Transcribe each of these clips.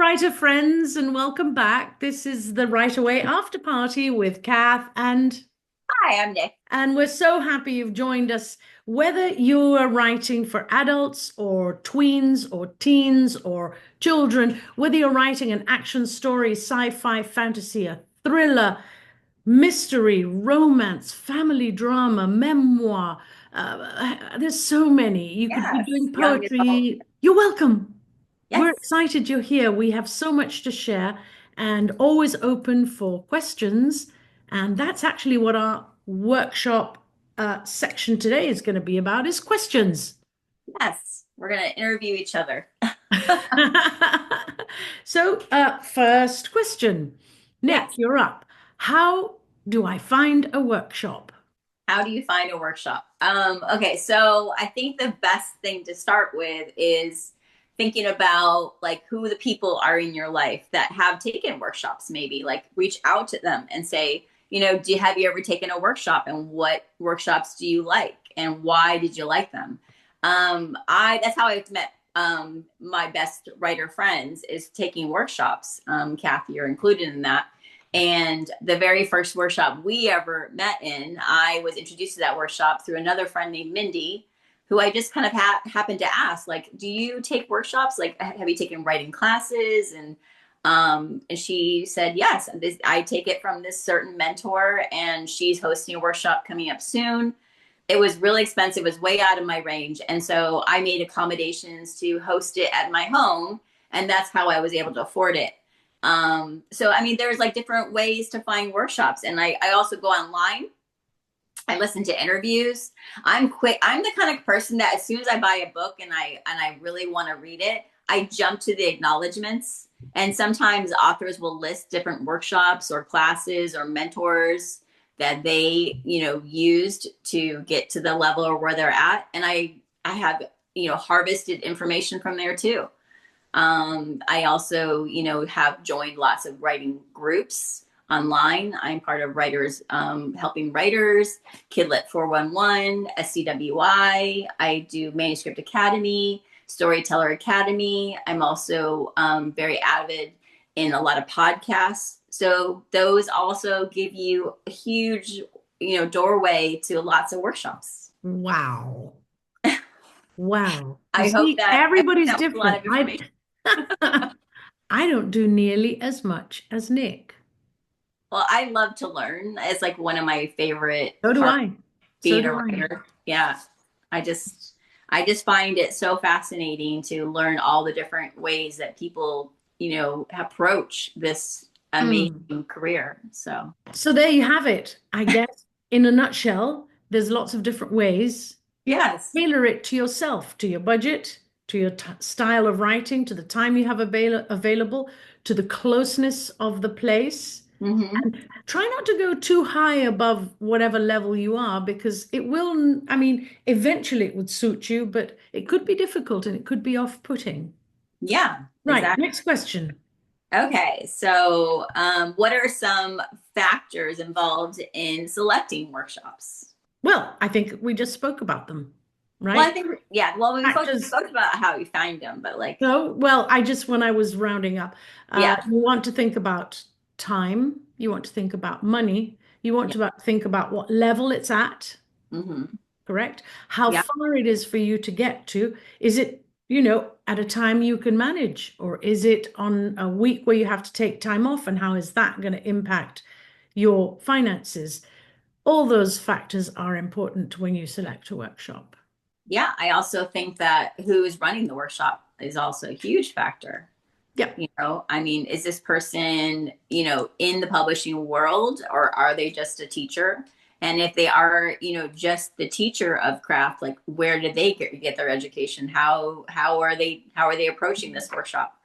writer friends, and welcome back. This is the Right Away After Party with Kath, Hi, I'm Nick. and we're so happy you've joined us. Whether you are writing for adults or tweens or teens or children, whether you're writing an action story, sci-fi, fantasy, a thriller, mystery, romance, family drama, memoir, there's so many. You could be Yes, doing young adult. poetry. You're welcome. We're Yes, excited you're here. We have so much to share and always open for questions. And that's actually what our workshop section today is going to be about is questions. yes. We're gonna interview each other. So, first question. Nick, Yes. you're up. How do I find a workshop? How do you find a workshop? Okay, so I think the best thing to start with is thinking about like who the people are in your life that have taken workshops, maybe like reach out to them and say, have you ever taken a workshop and what workshops do you like and why did you like them? I That's how I've met my best writer friends is taking workshops. Kathy, you're included in that. And the very first workshop we ever met in, I was introduced to that workshop through another friend named Mindy, who I just kind of happened to ask, like, do you take workshops? Like, have you taken writing classes? And she said, yes, I take it from this certain mentor, and she's hosting a workshop coming up soon. It was really expensive, it was way out of my range. And so I made accommodations to host it at my home. And that's how I was able to afford it. So I mean, there's like different ways to find workshops, and I also go online. I listen to interviews. I'm quick. I'm the kind of person that as soon as I buy a book and I really want to read it, I jump to the acknowledgments. And sometimes authors will list different workshops or classes or mentors that they used to get to the level or where they're at, and I have harvested information from there too. I also, have joined lots of writing groups online. I'm part of Writers Helping Writers, Kidlit 411, SCWI. I do Manuscript Academy, Storyteller Academy. I'm also very avid in a lot of podcasts. So those also give you a huge, doorway to lots of workshops. Wow. Wow. You I hope see, that everybody's that was a lot different. of information. I don't do nearly as much as Nick. Well, I love to learn. It's like one of my favorite So do parts I. of So being do a I. writer. Yeah. I just find it so fascinating to learn all the different ways that people, approach this Mm. amazing career. So, So there you have it. I guess in a nutshell, there's lots of different ways. yes. Tailor it to yourself, to your budget, to your style of writing, to the time you have available, to the closeness of the place. Hmm. And try not to go too high above whatever level you are because it will, I mean, eventually it would suit you, but it could be difficult and it could be off-putting. Yeah, Right, exactly. next question. Okay. So, what are some factors involved in selecting workshops? Well, I think we just spoke about them, Well, I right? think, yeah, well, we Factors. spoke about how you find them, but like, So, well, when I was rounding up, yeah, you want to think about time, you want to think about money, you want yeah, to think about what level it's at, hmm, correct? How yeah. far it is for you to get to. Is it, at a time you can manage, or is it on a week where you have to take time off? And how is that going to impact your finances? All those factors are important when you select a workshop. Yeah, I also think that who's running the workshop is also a huge factor. Yeah. I mean, is this person, in the publishing world or are they just a teacher? And if they are, just the teacher of craft, like where did they get their education? How are they approaching this workshop?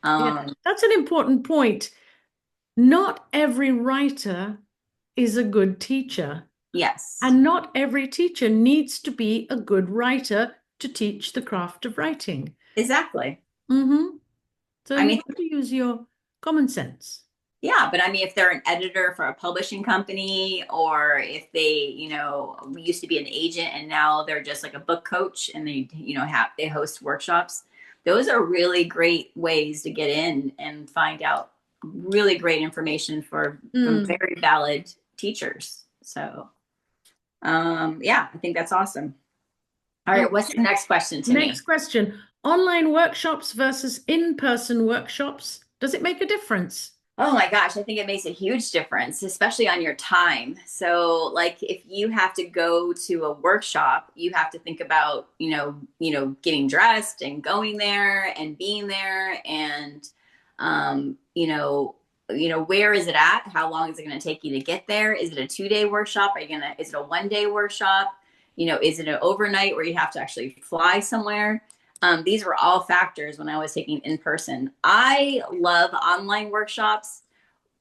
Yeah, Um, that's an important point. Not every writer is a good teacher, yes, and not every teacher needs to be a good writer to teach the craft of writing. exactly. So I you mean, have to use your common sense. yeah, but I mean, if they're an editor for a publishing company, or if they, used to be an agent and now they're just like a book coach and they, they host workshops, those are really great ways to get in and find out really great information from Mm. very valid teachers. So yeah, I think that's awesome. All right, what's the Okay. next question to Next me? question. Online workshops versus in-person workshops. Does it make a difference? Oh my gosh, I think it makes a huge difference, especially on your time. So, like if you have to go to a workshop, you have to think about, getting dressed and going there and being there and where is it at? How long is it going to take you to get there? Is it a 2 day workshop? Is it a 1 day workshop? Is it an overnight where you have to actually fly somewhere? These were all factors when I was taking in person. I love online workshops.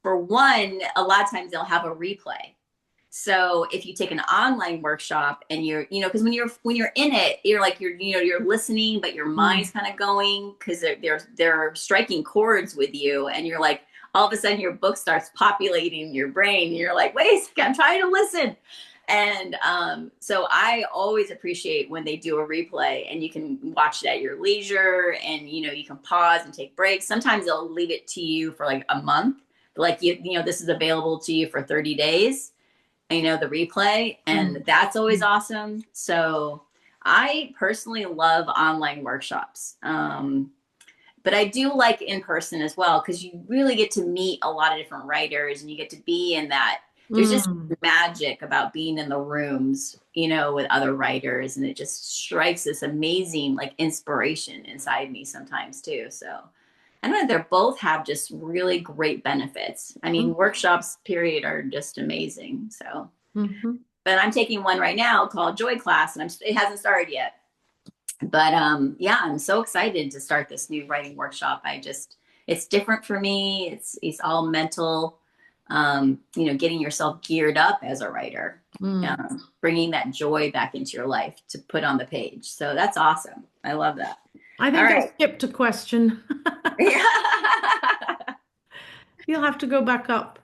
For one, a lot of times they'll have a replay. So if you take an online workshop and because when you're in it, you're listening, but your Mm. mind's kind of going because they're striking chords with you, and you're like, all of a sudden your book starts populating in your brain, and you're like, wait a second, I'm trying to listen. And so I always appreciate when they do a replay and you can watch it at your leisure, and you can pause and take breaks. Sometimes they'll leave it to you for like a month, like this is available to you for 30 days, the replay, Mm. and that's always awesome. So I personally love online workshops. But I do like in person as well because you really get to meet a lot of different writers and you get to be in that. There's just Mm. magic about being in the rooms, with other writers, and it just strikes this amazing like inspiration inside me sometimes too. So I don't know, they both have just really great benefits. I mean, Mm. workshops period are just amazing. So, Mhm. but I'm taking one right now called Joy Class, and it hasn't started yet. But yeah, I'm so excited to start this new writing workshop. It's different for me. It's all mental. Getting yourself geared up as a writer, Mm. bringing that joy back into your life to put on the page. So that's awesome. I love that. I All think I right. skipped a question. Yeah. You'll have to go back up.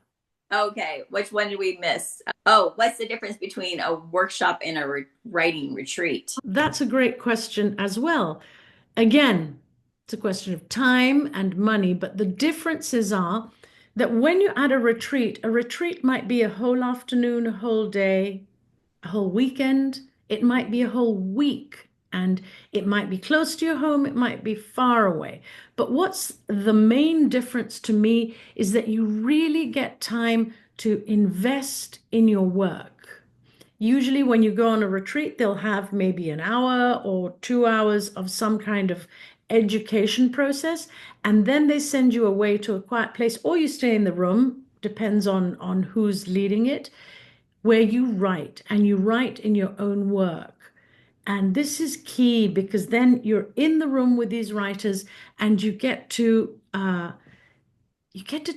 Okay, which one did we miss? Oh, what's the difference between a workshop and a writing retreat? That's a great question as well. Again, it's a question of time and money, but the differences are that when you're at a retreat might be a whole afternoon, a whole day, a whole weekend, it might be a whole week, and it might be close to your home, it might be far away. But what's the main difference to me is that you really get time to invest in your work. Usually, when you go on a retreat, they'll have maybe an hour or 2 hours of some kind of education process, and then they send you away to a quiet place, or you stay in the room, depends on who's leading it, where you write and you write in your own work. And this is key because then you're in the room with these writers and you get to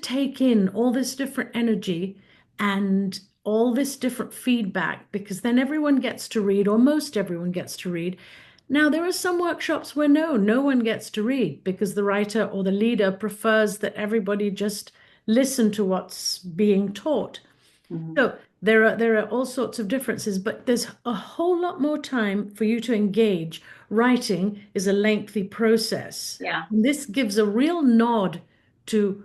take in all this different energy and all this different feedback because then everyone gets to read, or most everyone gets to read. Now, there are some workshops where no one gets to read because the writer or the leader prefers that everybody just listen to what's being taught. Mhm. So there are all sorts of differences, but there's a whole lot more time for you to engage. Writing is a lengthy process. Yeah. This gives a real nod to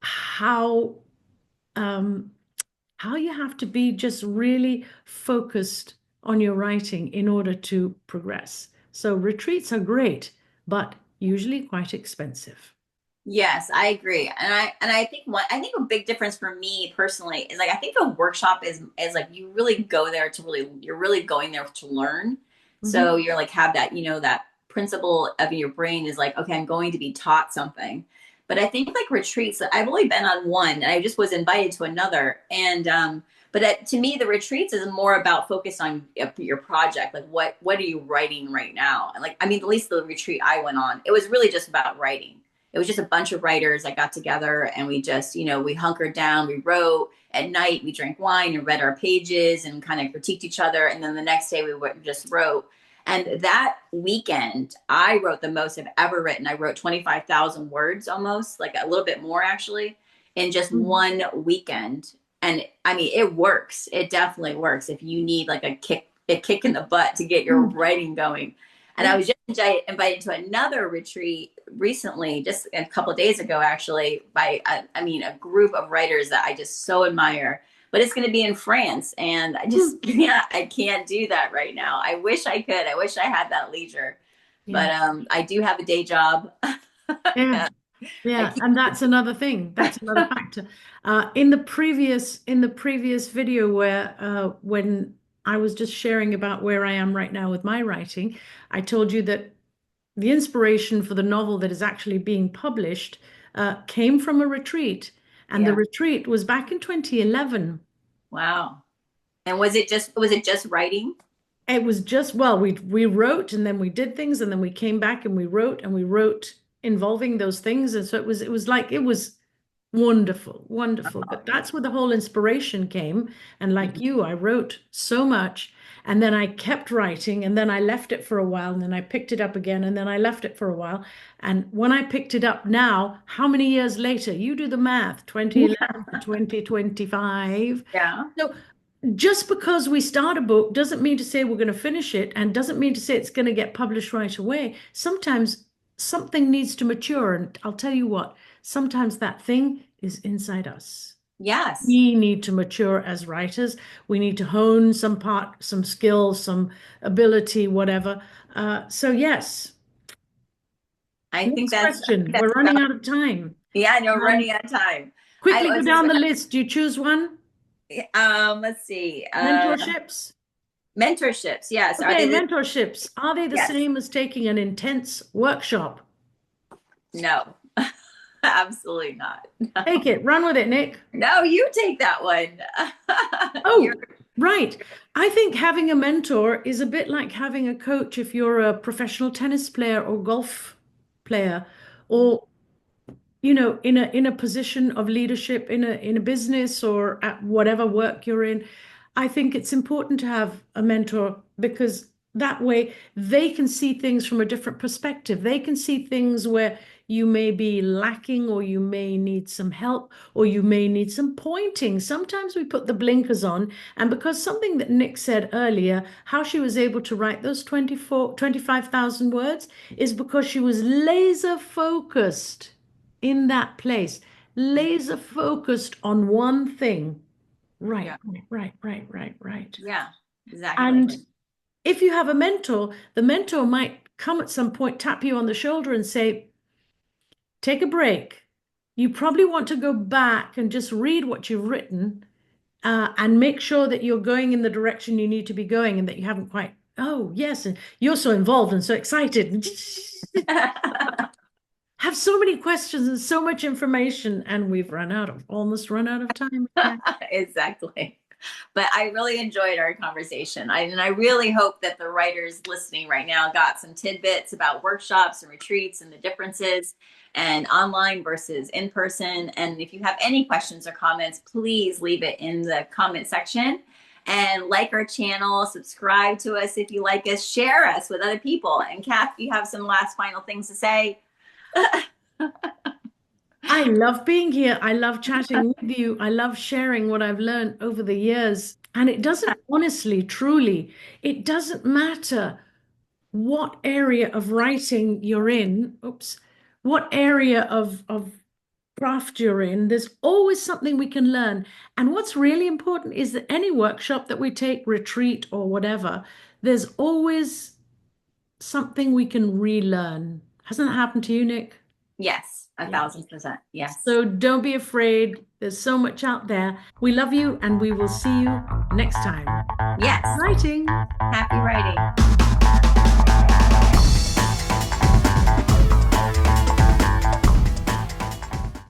how um, how you have to be just really focused on your writing in order to progress. So retreats are great, but usually quite expensive. Yes, I agree. And I think a big difference for me personally is like I think the workshop is like you really go there to you're really going there to learn. So Mhm. you're like have that principle of your brain is like, okay, I'm going to be taught something. But I think like retreats, I've only been on one and I just was invited to another. And to me, the retreats is more about focus on your project. Like what are you writing right now? And like I mean, at least the retreat I went on, it was really just about writing. It was just a bunch of writers that got together and we just, we hunkered down, we wrote at night, we drank wine and read our pages and kind of critiqued each other. And then the next day just wrote. And that weekend, I wrote the most I've ever written. I wrote 25,000 words almost, like a little bit more actually, in just Mhm. one weekend. And I mean, it works. It definitely works if you need like a kick in the butt to get your Mhm. writing going. And I was just invited to another retreat recently, just a couple of days ago, actually, by, I mean, a group of writers that I just so admire. But it's going to be in France, and I can't do that right now. I wish I could. I wish I had that leisure. Yeah. But I do have a day job. Yeah. Yeah, and that's another thing. That's another factor. In the previous video where when I was just sharing about where I am right now with my writing, I told you that the inspiration for the novel that is actually being published came from a retreat, and the Yeah. retreat was back in 2011. Wow. And was it just writing? It was just, well, we wrote and then we did things and then we came back and we wrote involving those things. And so it was wonderful, wonderful. But that's where the whole inspiration came. And like you, I wrote so much and then I kept writing and then I left it for a while and then I picked it up again and then I left it for a while. And when I picked it up now, how many years later? You do the math, 2011 to 2025. Yeah. So just because we start a book doesn't mean to say we're going to finish it and doesn't mean to say it's going to get published right away. Sometimes something needs to mature. And I'll tell you what, sometimes that thing is inside us. Yes. We need to mature as writers. We need to hone some skills, some ability, whatever. So yes. I think Next question. We're running out of time. Yeah, no, running out of time. Quickly go down the list. Do you choose one? Let's see. Mentorships. Mentorships, yes. Okay, mentorships. Are they the same as taking an intense workshop? No, absolutely not. No. Take it. Run with it, Nick. No, you take that one. Oh, right. I think having a mentor is a bit like having a coach if you're a professional tennis player or golf player, or in a position of leadership in a business or at whatever work you're in. I think it's important to have a mentor because that way they can see things from a different perspective. They can see things where you may be lacking or you may need some help or you may need some pointing. Sometimes we put the blinkers on, and because something that Nick said earlier, how she was able to write those 25,000 words is because she was laser focused in that place, laser focused on one thing. Right, Yeah. right. Yeah, exactly. And if you have a mentor, the mentor might come at some point, tap you on the shoulder and say, take a break. You probably want to go back and just read what you've written and make sure that you're going in the direction you need to be going and that you haven't quite, oh, yes, and you're so involved and so excited. Have so many questions and so much information, and we've almost run out of time. Exactly. But I really enjoyed our conversation. And I really hope that the writers listening right now got some tidbits about workshops and retreats and the differences and online versus in person. And if you have any questions or comments, please leave it in the comment section. And like our channel, subscribe to us if you like us, share us with other people. And Kath, you have some last final things to say? I love being here. I love chatting with you. I love sharing what I've learned over the years. And it doesn't, honestly, truly, it doesn't matter what area of writing you're in. What area of craft you're in. There's always something we can learn. And what's really important is that any workshop that we take, retreat or whatever, there's always something we can relearn. Hasn't that happened to you, Nick? Yes, 1,000%. Yes. So don't be afraid. There's so much out there. We love you and we will see you next time. Yes. Writing. Happy writing.